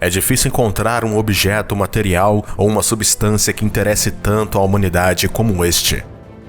É difícil encontrar um objeto, material ou uma substância que interesse tanto à humanidade como este.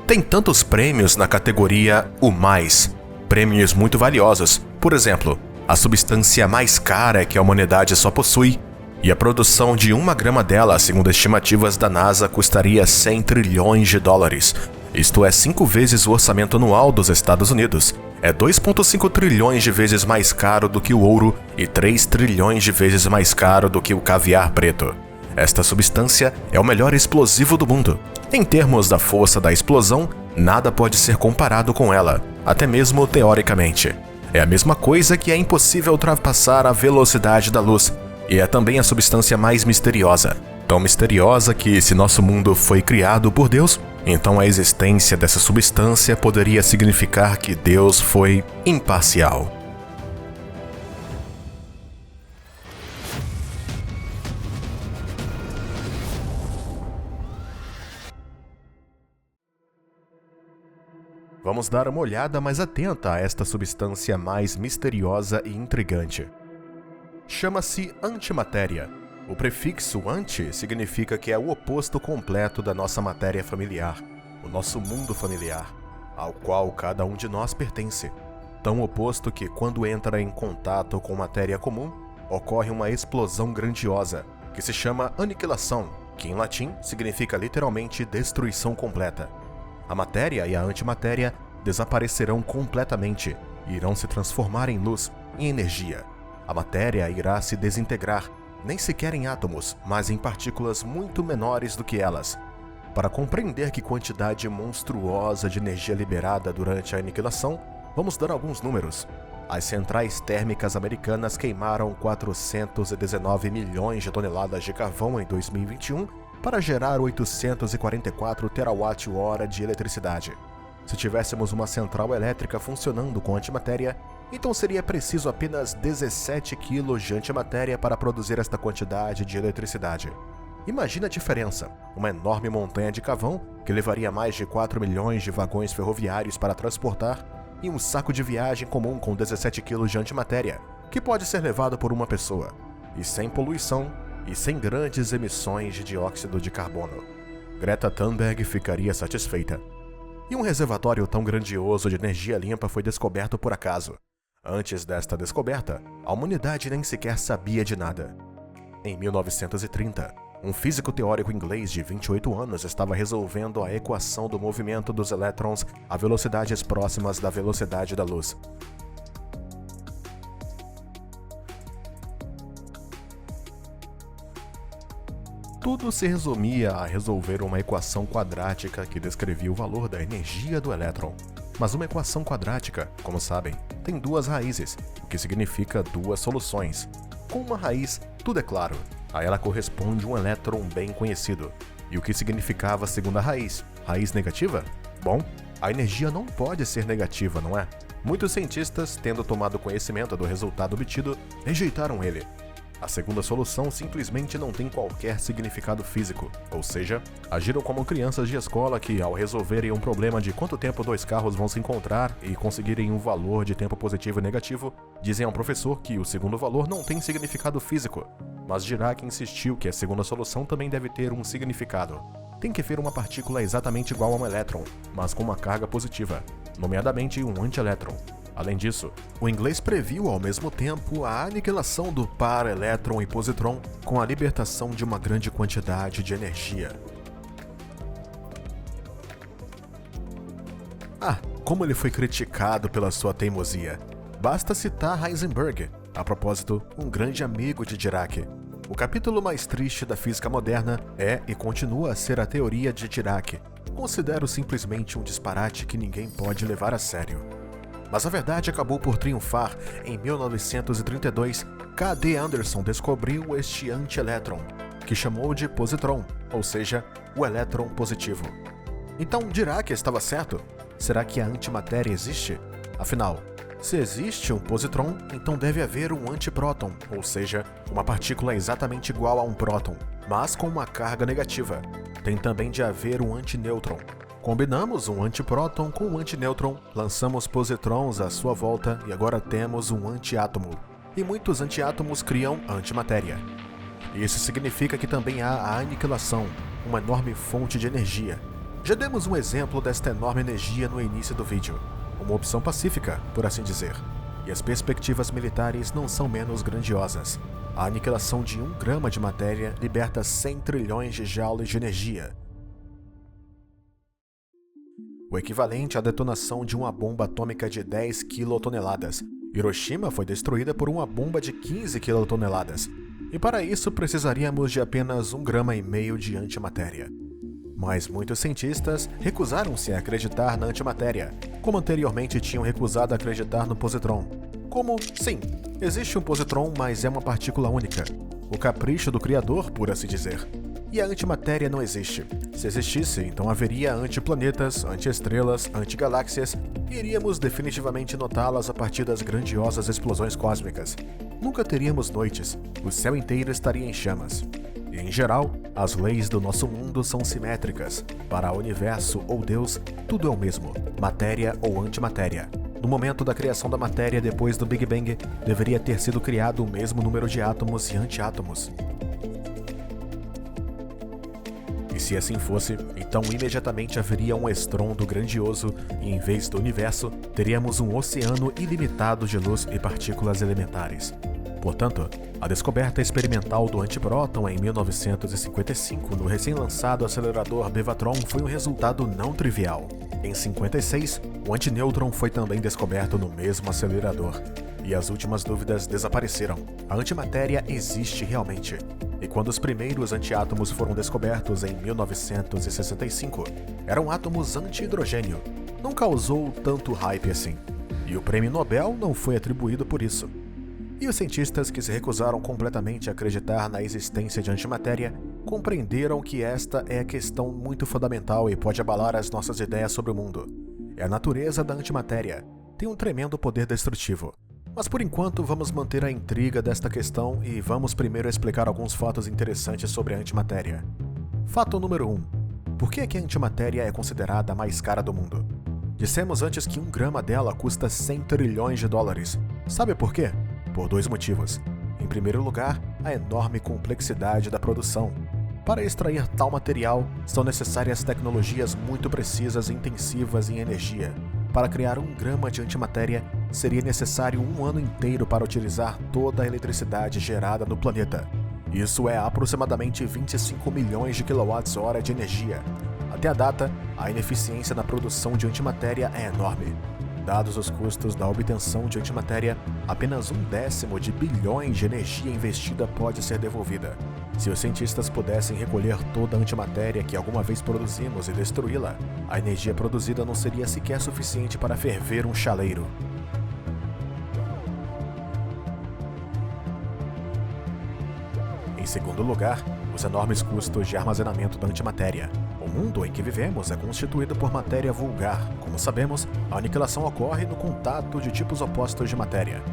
Tem tantos prêmios na categoria O Mais, prêmios muito valiosos. Por exemplo, a substância mais cara que a humanidade só possui, e a produção de 1 grama dela, segundo estimativas da NASA, custaria 100 trilhões de dólares. Isto é 5 vezes o orçamento anual dos Estados Unidos. É 2,5 trilhões de vezes mais caro do que o ouro e 3 trilhões de vezes mais caro do que o caviar preto. Esta substância é o melhor explosivo do mundo. Em termos da força da explosão, nada pode ser comparado com ela, até mesmo teoricamente. É a mesma coisa que é impossível ultrapassar a velocidade da luz, e é também a substância mais misteriosa. Tão misteriosa que, se nosso mundo foi criado por Deus, então a existência dessa substância poderia significar que Deus foi imparcial. Vamos dar uma olhada mais atenta a esta substância mais misteriosa e intrigante. Chama-se antimatéria. O prefixo anti significa que é o oposto completo da nossa matéria familiar, o nosso mundo familiar, ao qual cada um de nós pertence. Tão oposto que, quando entra em contato com matéria comum, ocorre uma explosão grandiosa, que se chama aniquilação, que em latim significa literalmente destruição completa. A matéria e a antimatéria desaparecerão completamente e irão se transformar em luz, em energia. A matéria irá se desintegrar, nem sequer em átomos, mas em partículas muito menores do que elas. Para compreender que quantidade monstruosa de energia liberada durante a aniquilação, vamos dar alguns números. As centrais térmicas americanas queimaram 419 milhões de toneladas de carvão em 2021 para gerar 844 terawatt-hora de eletricidade. Se tivéssemos uma central elétrica funcionando com antimatéria, então seria preciso apenas 17 quilos de antimatéria para produzir esta quantidade de eletricidade. Imagina a diferença: uma enorme montanha de carvão, que levaria mais de 4 milhões de vagões ferroviários para transportar, e um saco de viagem comum com 17 quilos de antimatéria, que pode ser levado por uma pessoa, e sem poluição, e sem grandes emissões de dióxido de carbono. Greta Thunberg ficaria satisfeita. E um reservatório tão grandioso de energia limpa foi descoberto por acaso. Antes desta descoberta, a humanidade nem sequer sabia de nada. Em 1930, um físico teórico inglês de 28 anos estava resolvendo a equação do movimento dos elétrons a velocidades próximas da velocidade da luz. Tudo se resumia a resolver uma equação quadrática que descrevia o valor da energia do elétron. Mas uma equação quadrática, como sabem, tem 2 raízes, o que significa 2 soluções. Com uma raiz, tudo é claro. A ela corresponde um elétron bem conhecido. E o que significava a segunda raiz? Raiz negativa? Bom, a energia não pode ser negativa, não é? Muitos cientistas, tendo tomado conhecimento do resultado obtido, rejeitaram ele. A segunda solução simplesmente não tem qualquer significado físico, ou seja, agiram como crianças de escola que, ao resolverem um problema de quanto tempo 2 carros vão se encontrar e conseguirem um valor de tempo positivo e negativo, dizem ao professor que o segundo valor não tem significado físico, mas Dirac insistiu que a segunda solução também deve ter um significado. Tem que haver uma partícula exatamente igual a um elétron, mas com uma carga positiva, nomeadamente um antielétron. Além disso, o inglês previu ao mesmo tempo a aniquilação do par elétron e positron com a libertação de uma grande quantidade de energia. Como ele foi criticado pela sua teimosia. Basta citar Heisenberg, a propósito, um grande amigo de Dirac. O capítulo mais triste da física moderna é e continua a ser a teoria de Dirac. Considero simplesmente um disparate que ninguém pode levar a sério. Mas a verdade acabou por triunfar. Em 1932, K.D. Anderson descobriu este antielétron, que chamou de positron, ou seja, o elétron positivo. Então Dirac estava certo? Será que a antimatéria existe? Afinal, se existe um positron, então deve haver um antipróton, ou seja, uma partícula exatamente igual a um próton, mas com uma carga negativa. Tem também de haver um antinêutron. Combinamos um antipróton com um antinêutron, lançamos positrons à sua volta e agora temos um antiátomo. e muitos antiátomos criam antimatéria. Isso significa que também há a aniquilação, uma enorme fonte de energia. Já demos um exemplo desta enorme energia no início do vídeo, uma opção pacífica, por assim dizer. E as perspectivas militares não são menos grandiosas. A aniquilação de 1 grama de matéria liberta 100 trilhões de joules de energia, o equivalente à detonação de uma bomba atômica de 10 quilotoneladas. Hiroshima foi destruída por uma bomba de 15 quilotoneladas, e para isso precisaríamos de apenas 1,5 grama de antimatéria. Mas muitos cientistas recusaram-se a acreditar na antimatéria, como anteriormente tinham recusado a acreditar no positron. Como, sim, existe um positron, mas é uma partícula única, o capricho do Criador, por assim dizer. E a antimatéria não existe. Se existisse, então haveria antiplanetas, antiestrelas, antigaláxias, e iríamos definitivamente notá-las a partir das grandiosas explosões cósmicas. Nunca teríamos noites, o céu inteiro estaria em chamas. E, em geral, as leis do nosso mundo são simétricas. Para o universo ou Deus, tudo é o mesmo, matéria ou antimatéria. No momento da criação da matéria depois do Big Bang, deveria ter sido criado o mesmo número de átomos e antiátomos. E se assim fosse, então imediatamente haveria um estrondo grandioso e, em vez do universo, teríamos um oceano ilimitado de luz e partículas elementares. Portanto, a descoberta experimental do antipróton em 1955 no recém-lançado acelerador Bevatron foi um resultado não trivial. Em 56, o antinêutron foi também descoberto no mesmo acelerador. E as últimas dúvidas desapareceram. A antimatéria existe realmente. E quando os primeiros antiátomos foram descobertos em 1965, eram átomos anti-hidrogênio. Não causou tanto hype assim. E o prêmio Nobel não foi atribuído por isso. E os cientistas que se recusaram completamente a acreditar na existência de antimatéria compreenderam que esta é a questão muito fundamental e pode abalar as nossas ideias sobre o mundo. É a natureza da antimatéria. Tem um tremendo poder destrutivo. Mas por enquanto vamos manter a intriga desta questão e vamos primeiro explicar alguns fatos interessantes sobre a antimatéria. Fato número 1. Por que a antimatéria é considerada a mais cara do mundo? Dissemos antes que 1 grama dela custa 100 trilhões de dólares. Sabe por quê? Por 2 motivos. Em primeiro lugar, a enorme complexidade da produção. Para extrair tal material, são necessárias tecnologias muito precisas e intensivas em energia. Para criar 1 grama de antimatéria, seria necessário 1 ano inteiro para utilizar toda a eletricidade gerada no planeta. Isso é aproximadamente 25 milhões de kWh de energia. Até a data, a ineficiência na produção de antimatéria é enorme. Dados os custos da obtenção de antimatéria, apenas 1/10 de bilhões de energia investida pode ser devolvida. Se os cientistas pudessem recolher toda a antimatéria que alguma vez produzimos e destruí-la, a energia produzida não seria sequer suficiente para ferver um chaleiro. Em segundo lugar, os enormes custos de armazenamento da antimatéria. O mundo em que vivemos é constituído por matéria vulgar. Como sabemos, a aniquilação ocorre no contato de tipos opostos de matéria.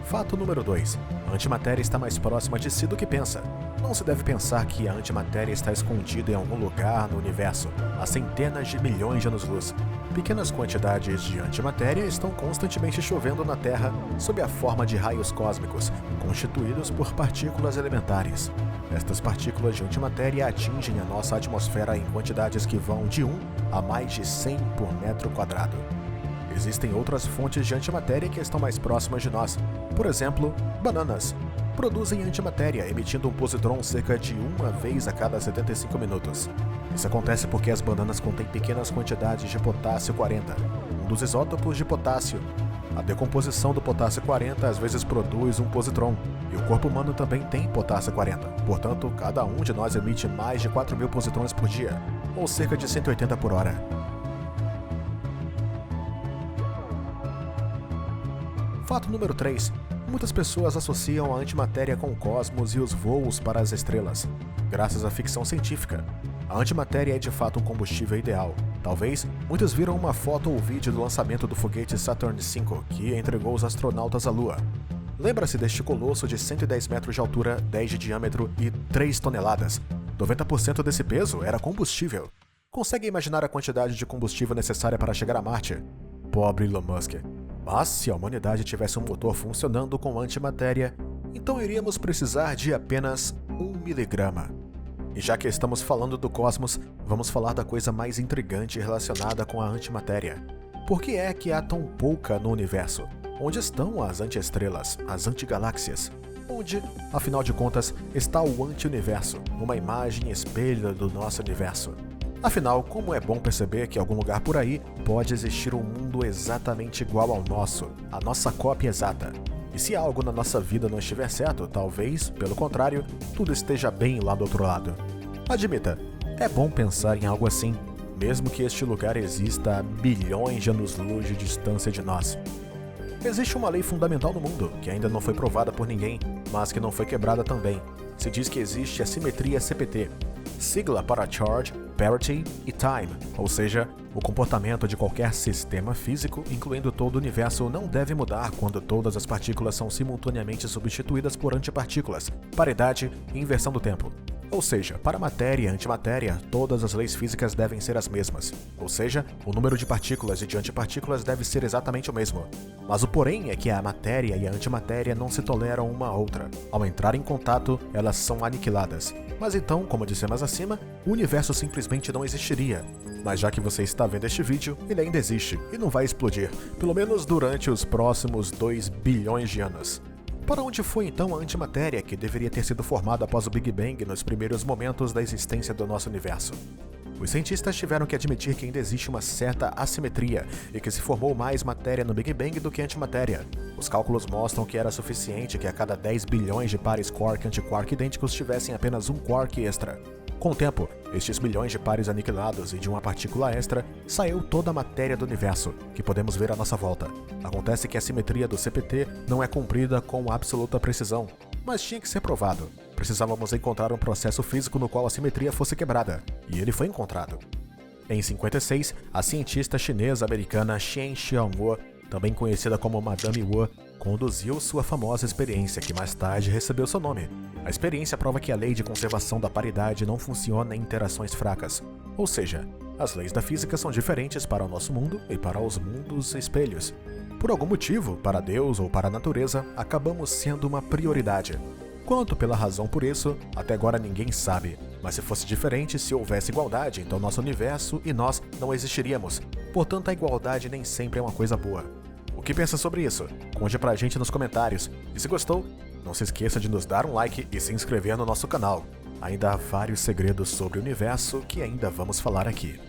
Fato número 2. A antimatéria está mais próxima de si do que pensa. Não se deve pensar que a antimatéria está escondida em algum lugar no universo, a centenas de milhões de anos-luz. Pequenas quantidades de antimatéria estão constantemente chovendo na Terra sob a forma de raios cósmicos, constituídos por partículas elementares. Estas partículas de antimatéria atingem a nossa atmosfera em quantidades que vão de 1 a mais de 100 por metro quadrado. Existem outras fontes de antimatéria que estão mais próximas de nós. Por exemplo, bananas. Produzem antimatéria, emitindo um positron cerca de 1 vez a cada 75 minutos. Isso acontece porque as bananas contêm pequenas quantidades de potássio 40, um dos isótopos de potássio. A decomposição do potássio 40 às vezes produz um positron, e o corpo humano também tem potássio 40. Portanto, cada um de nós emite mais de 4.000 positrões por dia, ou cerca de 180 por hora. Fato número 3. Muitas pessoas associam a antimatéria com o cosmos e os voos para as estrelas. Graças à ficção científica, a antimatéria é de fato um combustível ideal. Talvez muitos viram uma foto ou vídeo do lançamento do foguete Saturn V, que entregou os astronautas à Lua. Lembra-se deste colosso de 110 metros de altura, 10 de diâmetro e 3 toneladas. 90% desse peso era combustível. Consegue imaginar a quantidade de combustível necessária para chegar a Marte? Pobre Elon Musk. Mas se a humanidade tivesse um motor funcionando com antimatéria, então iríamos precisar de apenas 1 miligrama. E já que estamos falando do cosmos, vamos falar da coisa mais intrigante relacionada com a antimatéria. Por que é que há tão pouca no universo? Onde estão as antiestrelas, as antigaláxias? Onde, afinal de contas, está o anti-universo, uma imagem espelho do nosso universo? Afinal, como é bom perceber que em algum lugar por aí pode existir um mundo exatamente igual ao nosso, a nossa cópia exata. E se algo na nossa vida não estiver certo, talvez, pelo contrário, tudo esteja bem lá do outro lado. Admita, é bom pensar em algo assim, mesmo que este lugar exista a bilhões de anos-luz de distância de nós. Existe uma lei fundamental no mundo, que ainda não foi provada por ninguém, mas que não foi quebrada também. Se diz que existe a simetria CPT, sigla para Charge, Parity e Time, ou seja, o comportamento de qualquer sistema físico, incluindo todo o universo, não deve mudar quando todas as partículas são simultaneamente substituídas por antipartículas, paridade e inversão do tempo. Ou seja, para matéria e antimatéria, todas as leis físicas devem ser as mesmas. Ou seja, o número de partículas e de antipartículas deve ser exatamente o mesmo. Mas o porém é que a matéria e a antimatéria não se toleram uma à outra. Ao entrar em contato, elas são aniquiladas. Mas então, como dissemos acima, o universo simplesmente não existiria. Mas já que você está vendo este vídeo, ele ainda existe e não vai explodir, pelo menos durante os próximos 2 bilhões de anos. Para onde foi então a antimatéria que deveria ter sido formada após o Big Bang nos primeiros momentos da existência do nosso universo? Os cientistas tiveram que admitir que ainda existe uma certa assimetria e que se formou mais matéria no Big Bang do que antimatéria. Os cálculos mostram que era suficiente que a cada 10 bilhões de pares quark-antiquark idênticos tivessem apenas um quark extra. Com o tempo, estes milhões de pares aniquilados e de uma partícula extra, saiu toda a matéria do universo, que podemos ver à nossa volta. Acontece que a simetria do CPT não é cumprida com absoluta precisão, mas tinha que ser provado. Precisávamos encontrar um processo físico no qual a simetria fosse quebrada, e ele foi encontrado. Em 56, a cientista chinesa-americana Chen Xiangwo, também conhecida como Madame Wu, conduziu sua famosa experiência, que mais tarde recebeu seu nome. A experiência prova que a lei de conservação da paridade não funciona em interações fracas, ou seja, as leis da física são diferentes para o nosso mundo e para os mundos espelhos. Por algum motivo, para Deus ou para a natureza, acabamos sendo uma prioridade. Quanto pela razão por isso, até agora ninguém sabe. Mas se fosse diferente, se houvesse igualdade, então nosso universo e nós não existiríamos. Portanto, a igualdade nem sempre é uma coisa boa. O que pensa sobre isso? Conte pra gente nos comentários. E se gostou, não se esqueça de nos dar um like e se inscrever no nosso canal. Ainda há vários segredos sobre o universo que ainda vamos falar aqui.